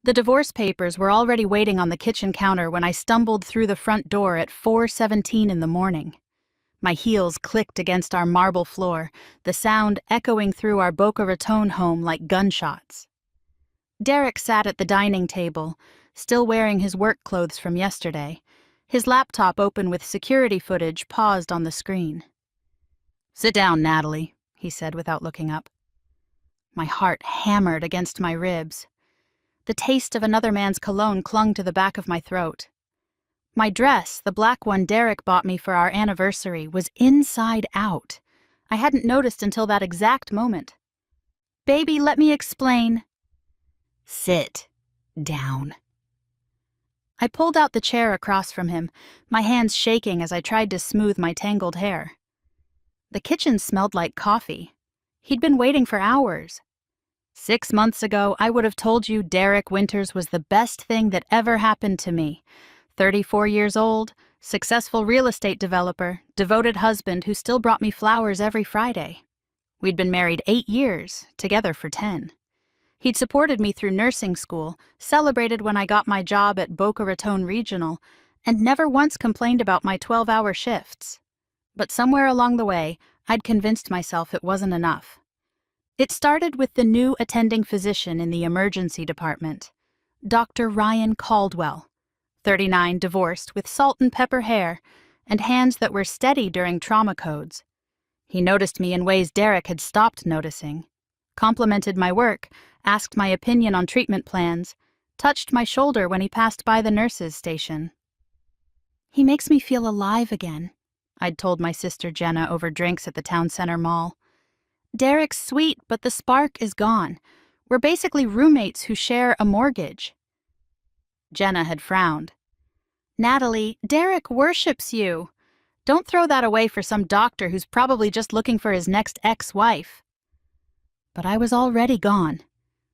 The divorce papers were already waiting on the kitchen counter when I stumbled through the front door at 4:17 in the morning. My heels clicked against our marble floor, the sound echoing through our Boca Raton home like gunshots. Derek sat at the dining table, still wearing his work clothes from yesterday, his laptop open with security footage paused on the screen. "Sit down, Natalie," he said without looking up. My heart hammered against my ribs. The taste of another man's cologne clung to the back of my throat. My dress, the black one Derek bought me for our anniversary, was inside out. I hadn't noticed until that exact moment. "Baby, let me explain." "Sit down." I pulled out the chair across from him, my hands shaking as I tried to smooth my tangled hair. The kitchen smelled like coffee. He'd been waiting for hours. 6 months ago, I would have told you Derek Winters was the best thing that ever happened to me. 34 years old, successful real estate developer, devoted husband who still brought me flowers every Friday. We'd been married 8 years, together for 10. He'd supported me through nursing school, celebrated when I got my job at Boca Raton Regional, and never once complained about my 12-hour shifts. But somewhere along the way, I'd convinced myself it wasn't enough. It started with the new attending physician in the emergency department, Dr. Ryan Caldwell, 39, divorced, with salt and pepper hair, and hands that were steady during trauma codes. He noticed me in ways Derek had stopped noticing, complimented my work, asked my opinion on treatment plans, touched my shoulder when he passed by the nurses' station. "He makes me feel alive again," I'd told my sister Jenna over drinks at the town center mall. "Derek's sweet, but the spark is gone. We're basically roommates who share a mortgage." Jenna had frowned. "Natalie, Derek worships you. Don't throw that away for some doctor who's probably just looking for his next ex-wife." But I was already gone.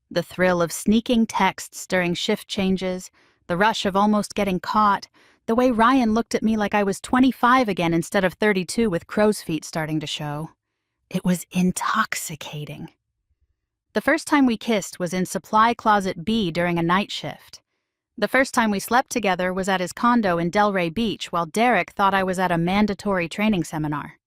The thrill of sneaking texts during shift changes, the rush of almost getting caught, the way Ryan looked at me like I was 25 again instead of 32 with crow's feet starting to show. It was intoxicating. The first time we kissed was in Supply Closet B during a night shift. The first time we slept together was at his condo in Delray Beach while Derek thought I was at a mandatory training seminar.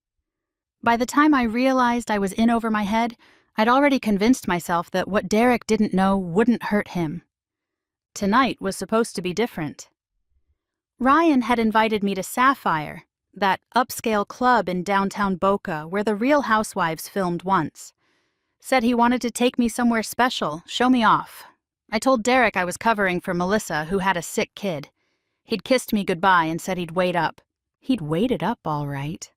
By the time I realized I was in over my head, I'd already convinced myself that what Derek didn't know wouldn't hurt him. Tonight was supposed to be different. Ryan had invited me to Sapphire, that upscale club in downtown Boca where the Real Housewives filmed once. Said he wanted to take me somewhere special, show me off. I told Derek I was covering for Melissa, who had a sick kid. He'd kissed me goodbye and said he'd wait up. He'd waited up all right.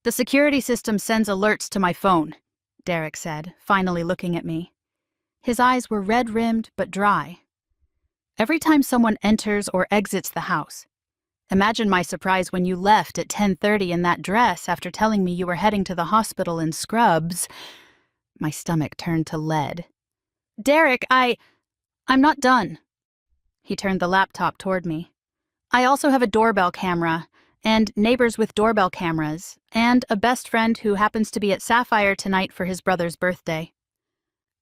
"The security system sends alerts to my phone," Derek said, finally looking at me. His eyes were red-rimmed but dry. "Every time someone enters or exits the house. Imagine my surprise when you left at 10:30 in that dress after telling me you were heading to the hospital in scrubs." My stomach turned to lead. "Derek, I'm not done." He turned the laptop toward me. "I also have a doorbell camera, and neighbors with doorbell cameras, and a best friend who happens to be at Sapphire tonight for his brother's birthday."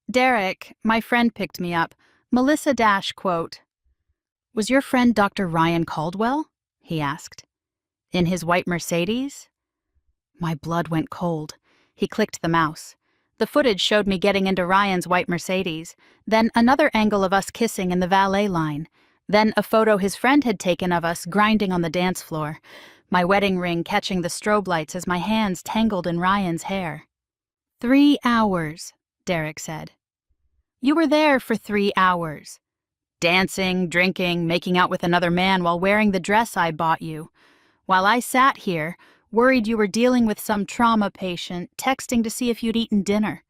"Derek, my friend picked me up. Melissa Dash quote. Was your friend Dr. Ryan Caldwell?" he asked. "In his white Mercedes?" My blood went cold. He clicked the mouse. The footage showed me getting into Ryan's white Mercedes, then another angle of us kissing in the valet line, then a photo his friend had taken of us grinding on the dance floor, my wedding ring catching the strobe lights as my hands tangled in Ryan's hair. 3 hours, Derek said. "You were there for 3 hours. Dancing, drinking, making out with another man while wearing the dress I bought you. While I sat here, worried you were dealing with some trauma patient, texting to see if you'd eaten dinner."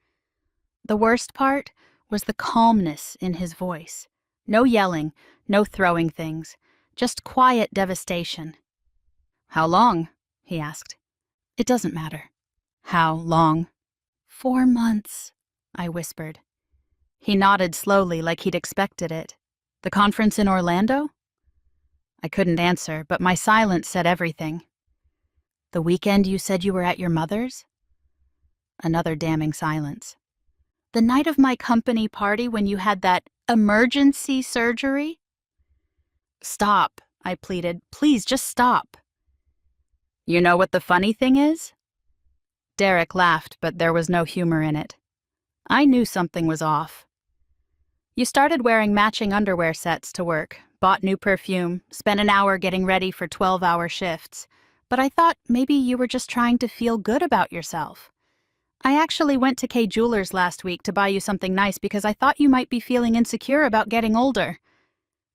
The worst part was the calmness in his voice. No yelling, no throwing things, just quiet devastation. "How long?" he asked. "It doesn't matter." "How long?" 4 months, I whispered. He nodded slowly like he'd expected it. "The conference in Orlando?" I couldn't answer, but my silence said everything. "The weekend you said you were at your mother's?" Another damning silence. "The night of my company party when you had that Emergency surgery? Stop, I pleaded. Please, just stop. You know what the funny thing is? Derek laughed, but there was no humor in it. I knew something was off. You started wearing matching underwear sets to work, bought new perfume, spent an hour getting ready for 12-hour shifts. But I thought maybe you were just trying to feel good about yourself. I actually went to Kay Jewelers last week to buy you something nice because I thought you might be feeling insecure about getting older.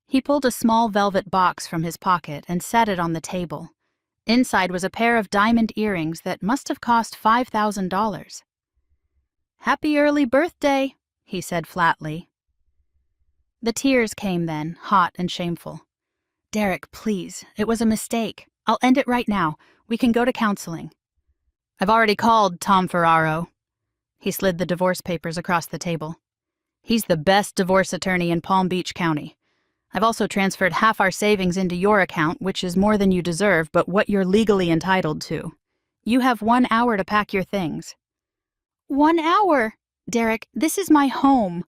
He pulled a small velvet box from his pocket and set it on the table. Inside was a pair of diamond earrings that must have cost $5,000. Happy early birthday, he said flatly. The tears came then, hot and shameful. Derek, please, it was a mistake. I'll end it right now. We can go to counseling. I've already called Tom Ferraro. He slid the divorce papers across the table. He's the best divorce attorney in Palm Beach County. I've also transferred half our savings into your account, which is more than you deserve, but what you're legally entitled to. You have 1 hour to pack your things. 1 hour? Derek, this is my home.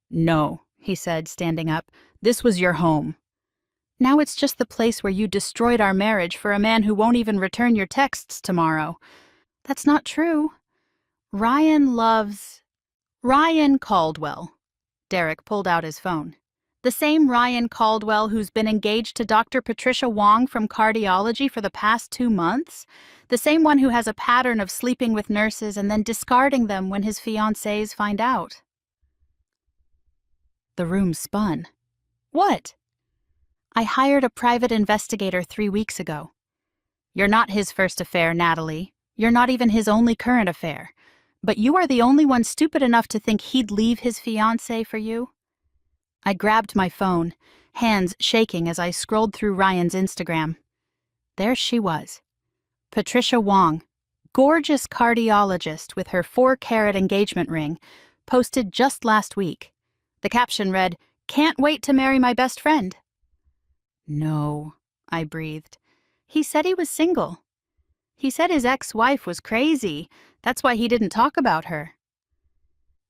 No, he said, standing up. This was your home. Now it's just the place where you destroyed our marriage for a man who won't even return your texts tomorrow. That's not true. Ryan Caldwell. Derek pulled out his phone. The same Ryan Caldwell who's been engaged to Dr. Patricia Wong from cardiology for the past 2 months? The same one who has a pattern of sleeping with nurses and then discarding them when his fiancés find out. The room spun. What? I hired a private investigator 3 weeks ago. You're not his first affair, Natalie. You're not even his only current affair. But you are the only one stupid enough to think he'd leave his fiancée for you? I grabbed my phone, hands shaking as I scrolled through Ryan's Instagram. There she was. Patricia Wong, gorgeous cardiologist with her 4-carat engagement ring, posted just last week. The caption read, "Can't wait to marry my best friend." No, I breathed. He said he was single. He said his ex-wife was crazy. That's why he didn't talk about her.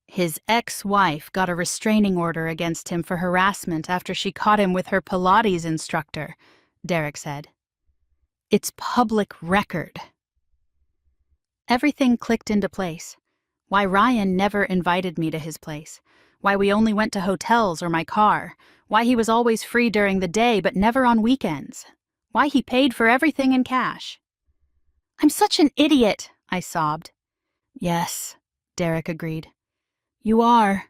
His ex-wife got a restraining order against him for harassment after she caught him with her Pilates instructor, Derek said. It's public record. Everything clicked into place. Why Ryan never invited me to his place. Why we only went to hotels or my car. Why he was always free during the day but never on weekends. Why he paid for everything in cash. I'm such an idiot, I sobbed. Yes, Derek agreed. You are.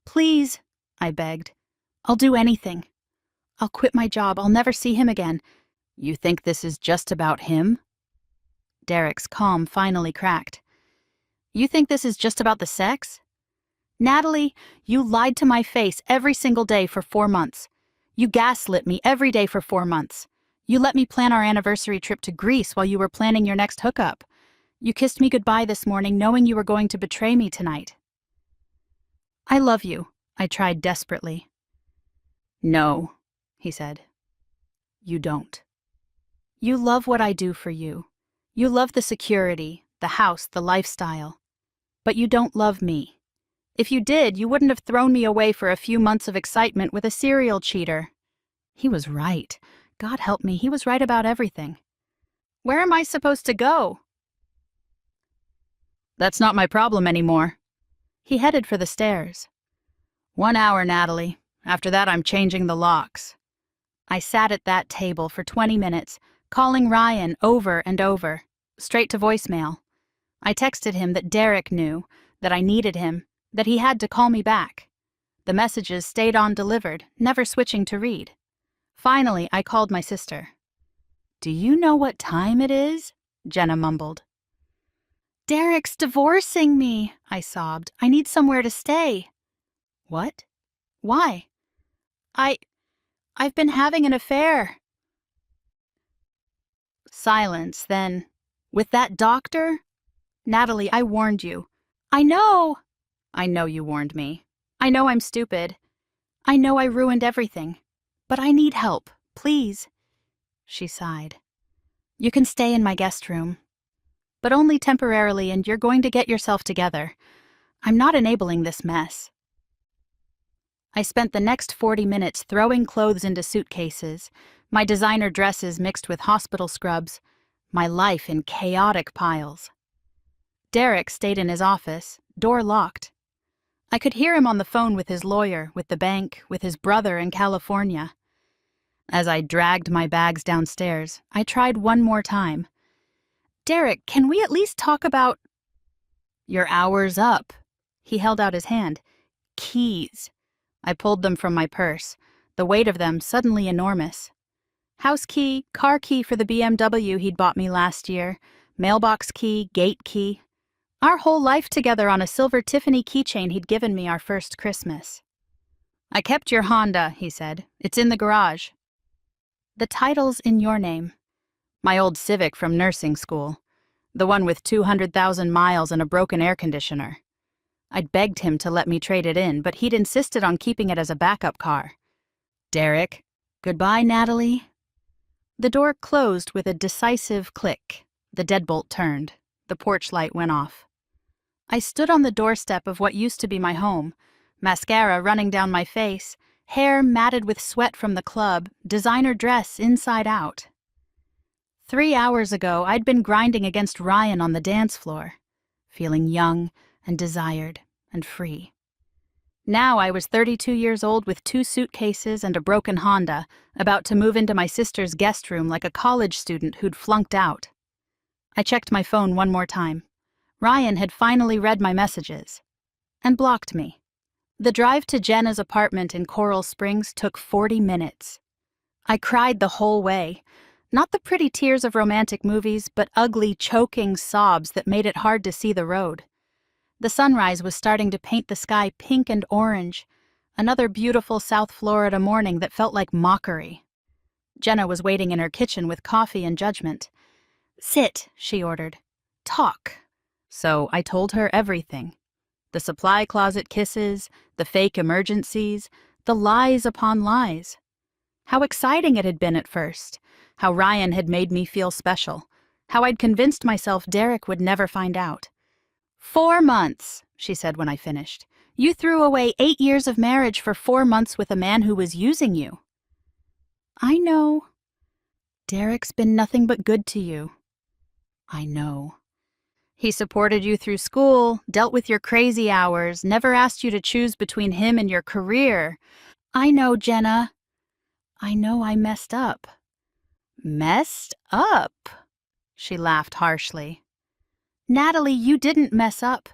Please, I begged. I'll do anything. I'll quit my job. I'll never see him again. You think this is just about him? Derek's calm finally cracked. You think this is just about the sex? Natalie, you lied to my face every single day for 4 months. You gaslit me every day for 4 months. You let me plan our anniversary trip to Greece while you were planning your next hookup. You kissed me goodbye this morning knowing you were going to betray me tonight. I love you, I tried desperately. No, he said. You don't. You love what I do for you. You love the security, the house, the lifestyle. But you don't love me. If you did, you wouldn't have thrown me away for a few months of excitement with a serial cheater. He was right. God help me, he was right about everything. Where am I supposed to go? That's not my problem anymore. He headed for the stairs. 1 hour, Natalie. After that, I'm changing the locks. I sat at that table for 20 minutes, calling Ryan over and over, straight to voicemail. I texted him that Derek knew, that I needed him, that he had to call me back. The messages stayed on delivered, never switching to read. Finally, I called my sister. Do you know what time it is? Jenna mumbled. Derek's divorcing me, I sobbed. I need somewhere to stay. What? Why? I've been having an affair. Silence, then. With that doctor? Natalie, I warned you. I know. I know you warned me. I know I'm stupid. I know I ruined everything. But I need help, please. She sighed. You can stay in my guest room. But only temporarily, and you're going to get yourself together. I'm not enabling this mess. I spent the next 40 minutes throwing clothes into suitcases, my designer dresses mixed with hospital scrubs, my life in chaotic piles. Derek stayed in his office, door locked. I could hear him on the phone with his lawyer, with the bank, with his brother in California. As I dragged my bags downstairs, I tried one more time. "Derek, can we at least talk about—" "Your hour's up." He held out his hand. "Keys." I pulled them from my purse, the weight of them suddenly enormous. House key, car key for the BMW he'd bought me last year, mailbox key, gate key. Our whole life together on a silver Tiffany keychain he'd given me our first Christmas. "I kept your Honda," he said. "It's in the garage." "The title's in your name." "My old Civic from nursing school. The one with 200,000 miles and a broken air conditioner." I'd begged him to let me trade it in, but he'd insisted on keeping it as a backup car. "Derek." "Goodbye, Natalie." The door closed with a decisive click. The deadbolt turned. The porch light went off. I stood on the doorstep of what used to be my home, mascara running down my face, hair matted with sweat from the club, designer dress inside out. 3 hours ago, I'd been grinding against Ryan on the dance floor, feeling young and desired and free. Now I was 32 years old with 2 suitcases and a broken Honda, about to move into my sister's guest room like a college student who'd flunked out. I checked my phone one more time. Ryan had finally read my messages and blocked me. The drive to Jenna's apartment in Coral Springs took 40 minutes. I cried the whole way, not the pretty tears of romantic movies, but ugly, choking sobs that made it hard to see the road. The sunrise was starting to paint the sky pink and orange, another beautiful South Florida morning that felt like mockery. Jenna was waiting in her kitchen with coffee and judgment. "Sit," she ordered. "Talk." So I told her everything. The supply closet kisses, the fake emergencies, the lies upon lies. How exciting it had been at first, how Ryan had made me feel special, how I'd convinced myself Derek would never find out. 4 months, she said when I finished. You threw away 8 years of marriage for 4 months with a man who was using you. I know. Derek's been nothing but good to you. I know. He supported you through school, dealt with your crazy hours, never asked you to choose between him and your career. I know, Jenna. I know I messed up. Messed up? She laughed harshly. Natalie, you didn't mess up.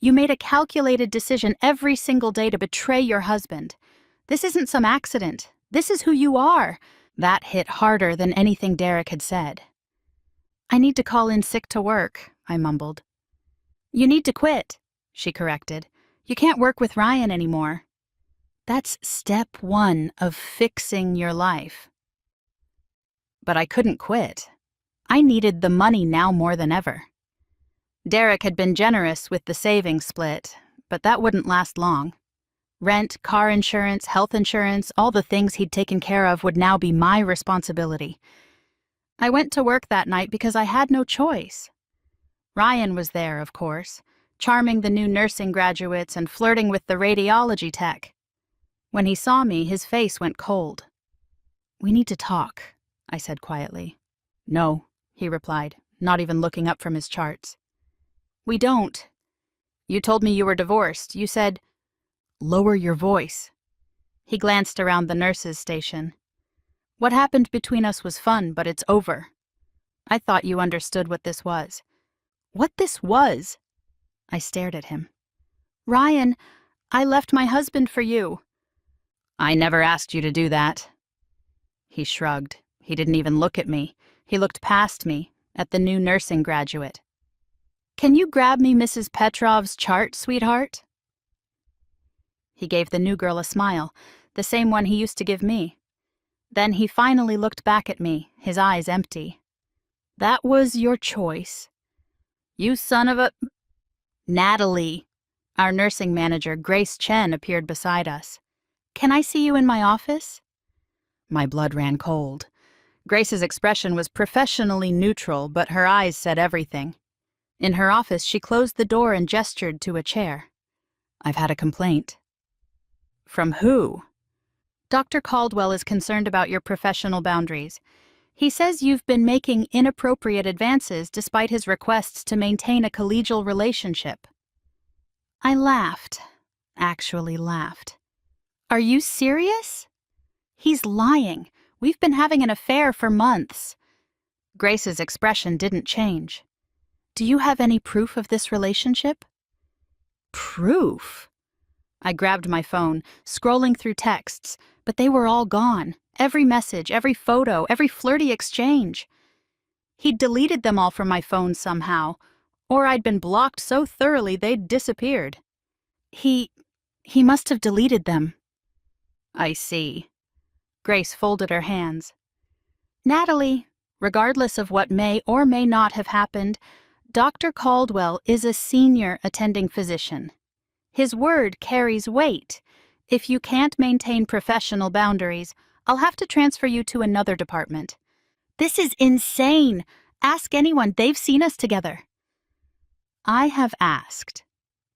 You made a calculated decision every single day to betray your husband. This isn't some accident. This is who you are. That hit harder than anything Derek had said. I need to call in sick to work, I mumbled. You need to quit, she corrected. You can't work with Ryan anymore. That's step 1 of fixing your life. But I couldn't quit. I needed the money now more than ever. Derek had been generous with the savings split, but that wouldn't last long. Rent, car insurance, health insurance, all the things he'd taken care of would now be my responsibility. I went to work that night because I had no choice. Ryan was there, of course, charming the new nursing graduates and flirting with the radiology tech. When he saw me, his face went cold. We need to talk, I said quietly. No, he replied, not even looking up from his charts. We don't. You told me you were divorced. You said, lower your voice. He glanced around the nurses' station. What happened between us was fun, but it's over. I thought you understood what this was. What this was? I stared at him. Ryan, I left my husband for you. I never asked you to do that. He shrugged. He didn't even look at me. He looked past me, at the new nursing graduate. Can you grab me Mrs. Petrov's chart, sweetheart? He gave the new girl a smile, the same one he used to give me. Then he finally looked back at me, his eyes empty. That was your choice. You son of a... Natalie. Our nursing manager, Grace Chen, appeared beside us. Can I see you in my office? My blood ran cold. Grace's expression was professionally neutral, but her eyes said everything. In her office, she closed the door and gestured to a chair. I've had a complaint. From who? Dr. Caldwell is concerned about your professional boundaries. He says you've been making inappropriate advances despite his requests to maintain a collegial relationship. I laughed. Actually laughed. Are you serious? He's lying. We've been having an affair for months. Grace's expression didn't change. Do you have any proof of this relationship? Proof? I grabbed my phone, scrolling through texts, but they were all gone. Every message, every photo, every flirty exchange. He'd deleted them all from my phone somehow, or I'd been blocked so thoroughly they'd disappeared. He must have deleted them. I see. Grace folded her hands. Natalie, regardless of what may or may not have happened, Dr. Caldwell is a senior attending physician. His word carries weight. If you can't maintain professional boundaries, I'll have to transfer you to another department. This is insane. Ask anyone. They've seen us together. I have asked.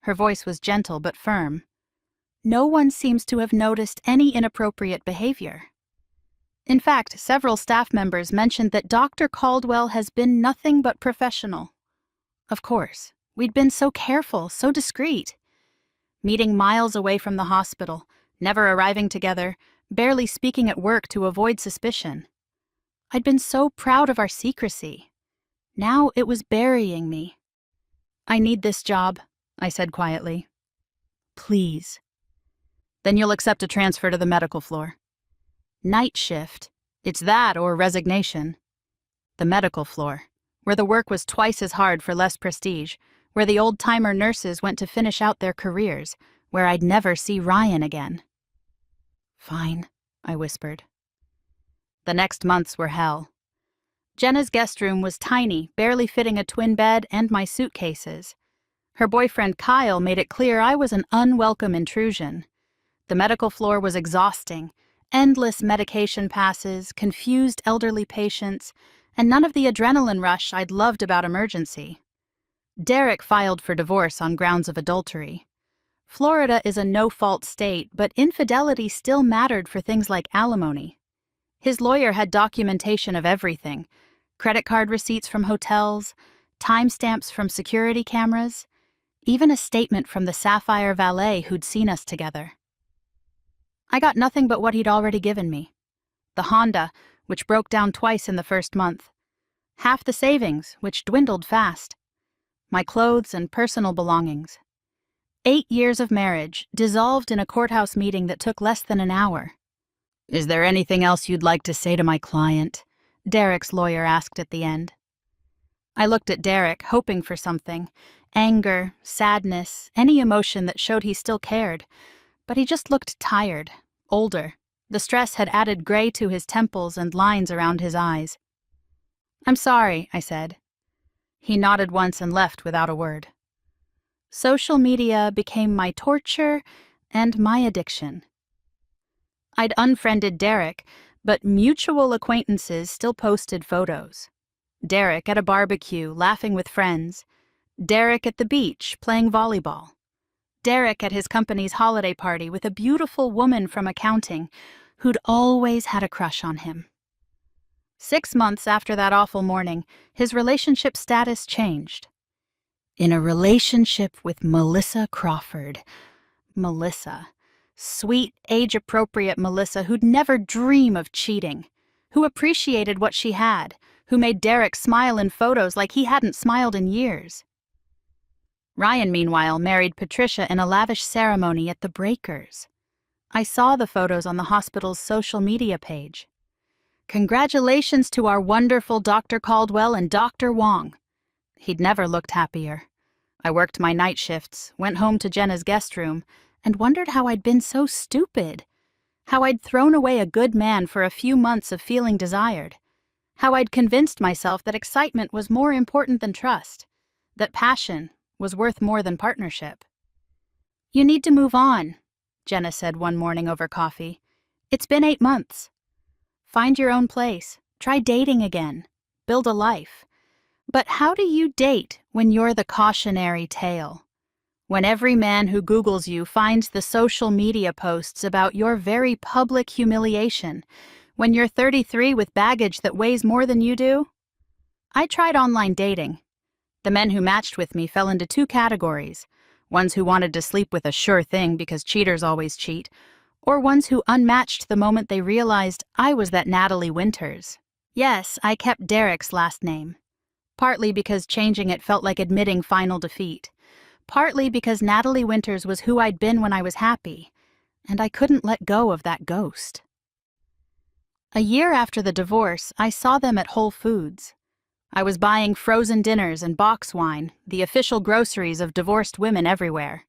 Her voice was gentle but firm. No one seems to have noticed any inappropriate behavior. In fact, several staff members mentioned that Dr. Caldwell has been nothing but professional. Of course, we'd been so careful, so discreet. Meeting miles away from the hospital, never arriving together, barely speaking at work to avoid suspicion. I'd been so proud of our secrecy. Now it was burying me. I need this job, I said quietly. Please. Then you'll accept a transfer to the medical floor. Night shift. It's that or resignation. The medical floor, where the work was twice as hard for less prestige, where the old-timer nurses went to finish out their careers, where I'd never see Ryan again. Fine, I whispered. The next months were hell. Jenna's guest room was tiny, barely fitting a twin bed and my suitcases. Her boyfriend Kyle made it clear I was an unwelcome intrusion. The medical floor was exhausting. Endless medication passes, confused elderly patients, and none of the adrenaline rush I'd loved about emergency. Derek filed for divorce on grounds of adultery. Florida is a no-fault state, but infidelity still mattered for things like alimony. His lawyer had documentation of everything: credit card receipts from hotels, timestamps from security cameras, even a statement from the Sapphire valet who'd seen us together. I got nothing but what he'd already given me. The Honda, which broke down twice in the first month. Half the savings, which dwindled fast. My clothes and personal belongings. 8 years of marriage, dissolved in a courthouse meeting that took less than an hour. Is there anything else you'd like to say to my client? Derek's lawyer asked at the end. I looked at Derek, hoping for something. Anger, sadness, any emotion that showed he still cared. But he just looked tired, older. The stress had added gray to his temples and lines around his eyes. I'm sorry, I said. He nodded once and left without a word. Social media became my torture and my addiction. I'd unfriended Derek, but mutual acquaintances still posted photos. Derek at a barbecue, laughing with friends. Derek at the beach, playing volleyball. Derek at his company's holiday party with a beautiful woman from accounting who'd always had a crush on him. 6 months after that awful morning, his relationship status changed. In a relationship with Melissa Crawford. Melissa. Sweet, age-appropriate Melissa who'd never dream of cheating, who appreciated what she had, who made Derek smile in photos like he hadn't smiled in years. Ryan, meanwhile, married Patricia in a lavish ceremony at the Breakers. I saw the photos on the hospital's social media page. Congratulations to our wonderful Dr. Caldwell and Dr. Wong. He'd never looked happier. I worked my night shifts, went home to Jenna's guest room, and wondered how I'd been so stupid. How I'd thrown away a good man for a few months of feeling desired. How I'd convinced myself that excitement was more important than trust, that passion was worth more than partnership. You need to move on, Jenna said one morning over coffee. It's been 8 months. Find your own place. Try dating again. Build a life. But how do you date when you're the cautionary tale? When every man who Googles you finds the social media posts about your very public humiliation, when you're 33 with baggage that weighs more than you do? I tried online dating. The men who matched with me fell into two categories: ones who wanted to sleep with a sure thing because cheaters always cheat, or ones who unmatched the moment they realized I was that Natalie Winters. Yes, I kept Derek's last name. Partly because changing it felt like admitting final defeat. Partly because Natalie Winters was who I'd been when I was happy, and I couldn't let go of that ghost. A year after the divorce, I saw them at Whole Foods. I was buying frozen dinners and box wine, the official groceries of divorced women everywhere.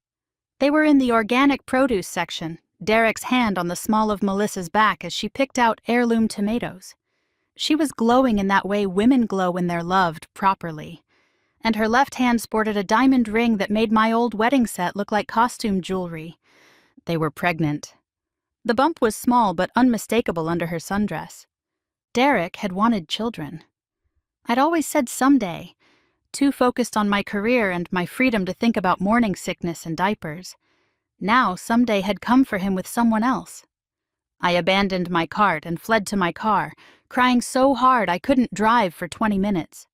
They were in the organic produce section, Derek's hand on the small of Melissa's back as she picked out heirloom tomatoes. She was glowing in that way women glow when they're loved properly, and her left hand sported a diamond ring that made my old wedding set look like costume jewelry. They were pregnant. The bump was small but unmistakable under her sundress. Derek had wanted children. I'd always said someday, too focused on my career and my freedom to think about morning sickness and diapers. Now someday had come for him with someone else. I abandoned my cart and fled to my car, crying so hard I couldn't drive for 20 minutes.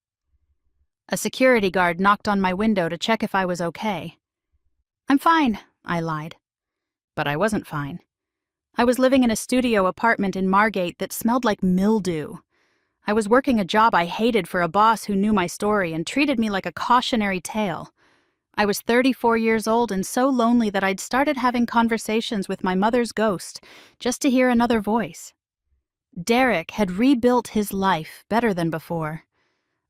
A security guard knocked on my window to check if I was okay. "I'm fine," I lied. But I wasn't fine. I was living in a studio apartment in Margate that smelled like mildew. I was working a job I hated for a boss who knew my story and treated me like a cautionary tale. I was 34 years old and so lonely that I'd started having conversations with my mother's ghost just to hear another voice. Derek had rebuilt his life better than before.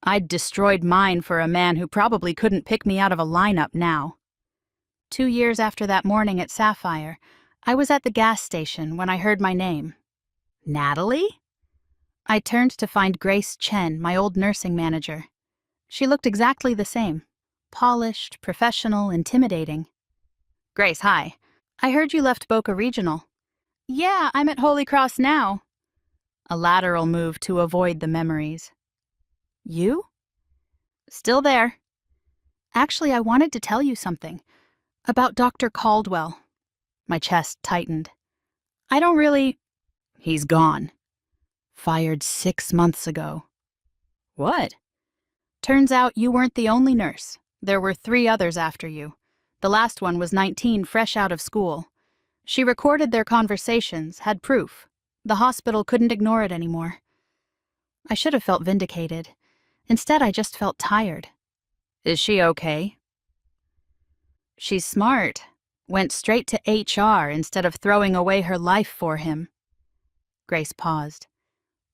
I'd destroyed mine for a man who probably couldn't pick me out of a lineup now. 2 years after that morning at Sapphire, I was at the gas station when I heard my name. Natalie? I turned to find Grace Chen, my old nursing manager. She looked exactly the same. Polished, professional, intimidating. "Grace, hi. I heard you left Boca Regional." "Yeah, I'm at Holy Cross now." A lateral move to avoid the memories. "You?" "Still there." "Actually, I wanted to tell you something. About Dr. Caldwell." My chest tightened. "I don't really—" "He's gone. Fired 6 months ago." "What?" "Turns out you weren't the only nurse. There were 3 others after you. The last one was 19, fresh out of school. She recorded their conversations, had proof. The hospital couldn't ignore it anymore." I should have felt vindicated. Instead, I just felt tired. "Is she okay?" "She's smart. Went straight to HR instead of throwing away her life for him." Grace paused.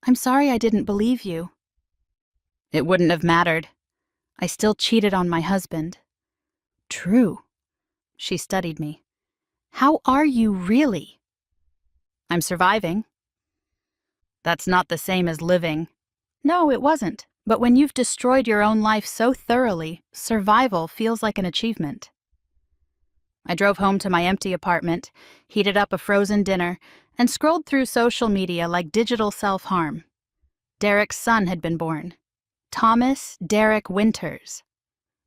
"I'm sorry I didn't believe you." "It wouldn't have mattered. I still cheated on my husband." "True." She studied me. "How are you really?" "I'm surviving." "That's not the same as living." "No, it wasn't. But when you've destroyed your own life so thoroughly, survival feels like an achievement." I drove home to my empty apartment, heated up a frozen dinner, and scrolled through social media like digital self-harm. Derek's son had been born. Thomas Derek Winters.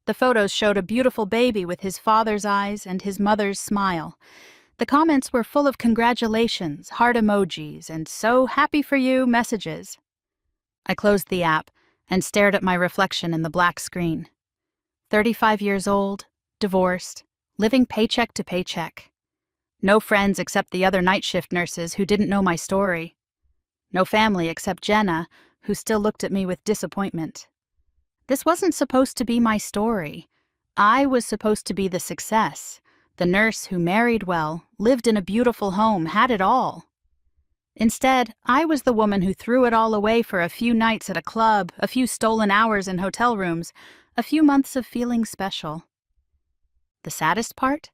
The photos showed a beautiful baby with his father's eyes and his mother's smile. The comments were full of congratulations, heart emojis, and "so happy for you" messages. I closed the app and stared at my reflection in the black screen. 35 years old, divorced, living paycheck to paycheck. No friends except the other night shift nurses who didn't know my story. No family except Jenna, who still looked at me with disappointment. This wasn't supposed to be my story. I was supposed to be the success, the nurse who married well, lived in a beautiful home, had it all. Instead, I was the woman who threw it all away for a few nights at a club, a few stolen hours in hotel rooms, a few months of feeling special. The saddest part?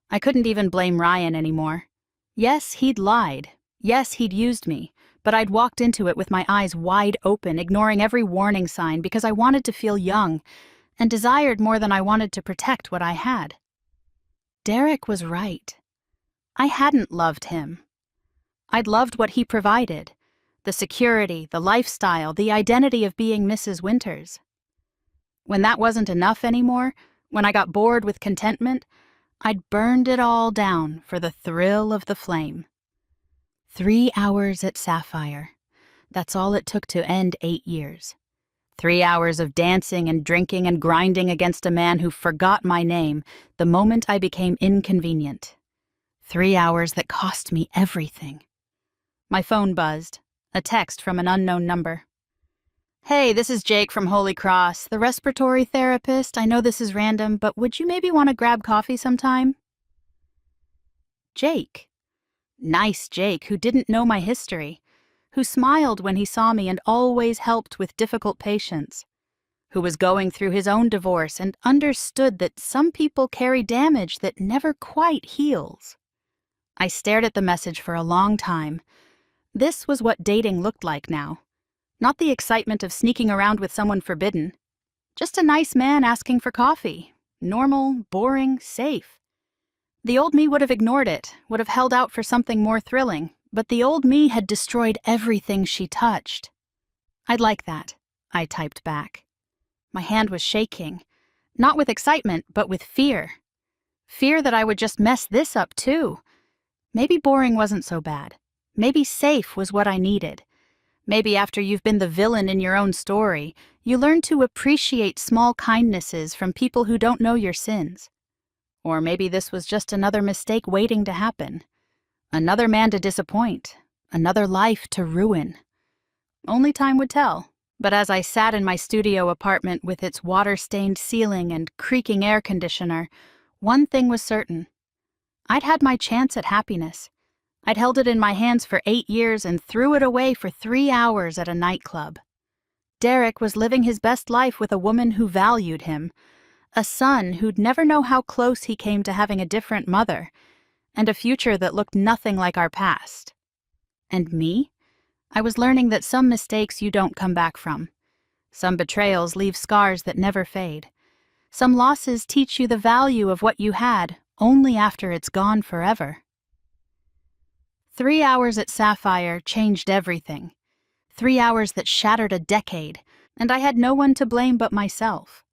I couldn't even blame Ryan anymore. Yes, he'd lied. Yes, he'd used me. But I'd walked into it with my eyes wide open, ignoring every warning sign because I wanted to feel young and desired more than I wanted to protect what I had. Derek was right. I hadn't loved him. I'd loved what he provided, the security, the lifestyle, the identity of being Mrs. Winters. When that wasn't enough anymore, When I got bored with contentment, I'd burned it all down for the thrill of the flame. 3 hours at Sapphire. That's all it took to end 8 years. 3 hours of dancing and drinking and grinding against a man who forgot my name the moment I became inconvenient. 3 hours that cost me everything. My phone buzzed. A text from an unknown number. "Hey, this is Jake from Holy Cross, the respiratory therapist. I know this is random, but would you maybe want to grab coffee sometime?" Jake. Nice Jake, who didn't know my history, who smiled when he saw me and always helped with difficult patients, who was going through his own divorce and understood that some people carry damage that never quite heals. I stared at the message for a long time. This was what dating looked like now. Not the excitement of sneaking around with someone forbidden. Just a nice man asking for coffee. Normal, boring, safe. The old me would have ignored it, would have held out for something more thrilling, but the old me had destroyed everything she touched. "I'd like that," I typed back. My hand was shaking, not with excitement, but with fear. Fear that I would just mess this up too. Maybe boring wasn't so bad. Maybe safe was what I needed. Maybe after you've been the villain in your own story, you learn to appreciate small kindnesses from people who don't know your sins. Or maybe this was just another mistake waiting to happen. Another man to disappoint. Another life to ruin. Only time would tell. But as I sat in my studio apartment with its water-stained ceiling and creaking air conditioner, one thing was certain. I'd had my chance at happiness. I'd held it in my hands for 8 years and threw it away for 3 hours at a nightclub. Derek was living his best life with a woman who valued him, a son who'd never know how close he came to having a different mother, and a future that looked nothing like our past. And me? I was learning that some mistakes you don't come back from. Some betrayals leave scars that never fade. Some losses teach you the value of what you had only after it's gone forever. 3 hours at Sapphire changed everything. 3 hours that shattered a decade, and I had no one to blame but myself.